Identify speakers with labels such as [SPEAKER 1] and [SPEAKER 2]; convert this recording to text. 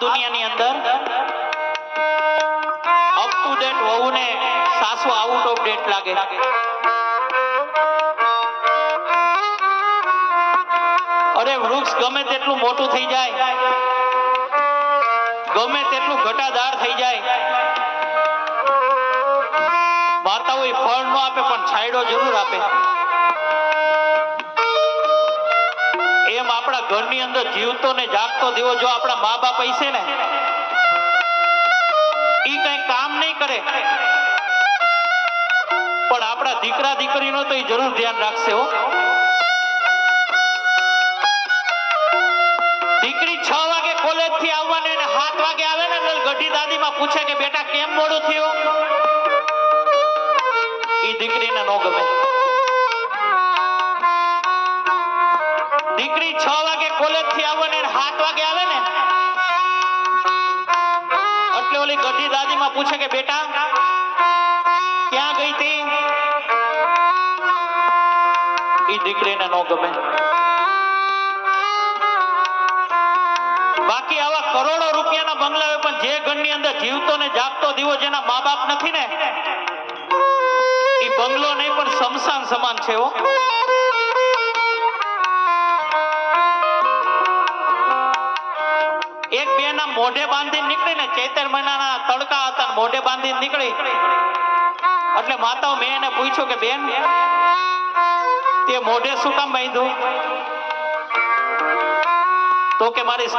[SPEAKER 1] દુનિયાની અંદર up to date વહુને સાસુ આઉટ ઓફ ડેટ લાગે. અરે વૃક્ષ ગમે તેટલું મોટું થઈ જાય, ગમે તેટલું ઘટાદાર થઈ જાય, માતાઓ ફળ ન આપે પણ છાંયડો જરૂર આપે. એમ આપણા ઘરની અંદર જીવતો ને જાગતો દીવો જો આપણા મા બાપ હશે ને, ઈ કઈ કામ નહીં કરે પણ આપણા દીકરા દીકરીનો તો ઈ જરૂર ધ્યાન રાખશે હો. દીકરી 6 વાગે કોલેજ થી આવવાની અને 7 વાગે આવે ને ગઢી દાદી માં પૂછે કે બેટા કેમ મોડું થયું, ઈ દીકરીને નો ગમે. દીકરી 6 વાગે કોલેજ થી આવવાની અને 7 વાગે આવે ને એટલે ઓલી ગઢી દાદી માં પૂછે કે બેટા ક્યાં ગઈ તી, ઈ દીકરીને નો ગમે. બાકી આવા કરોડો રૂપિયાના બંગલા હોય પણ જે ઘરની અંદર જીવતો ને જાગતો દીવો જેના મા બાપ નથી ને, ઈ બંગલો નહીં પણ શમશાન સમાન છે હો. એક બે ના મોઢે બાંધીને નીકળી ને, ચૈતર મહિનાના તડકા હતા મોઢે બાંધીને નીકળી એટલે માતાઓ મેં એને પૂછ્યું કે બેન તે મોઢે શું કામ બાંધ્યું, તો કે મારી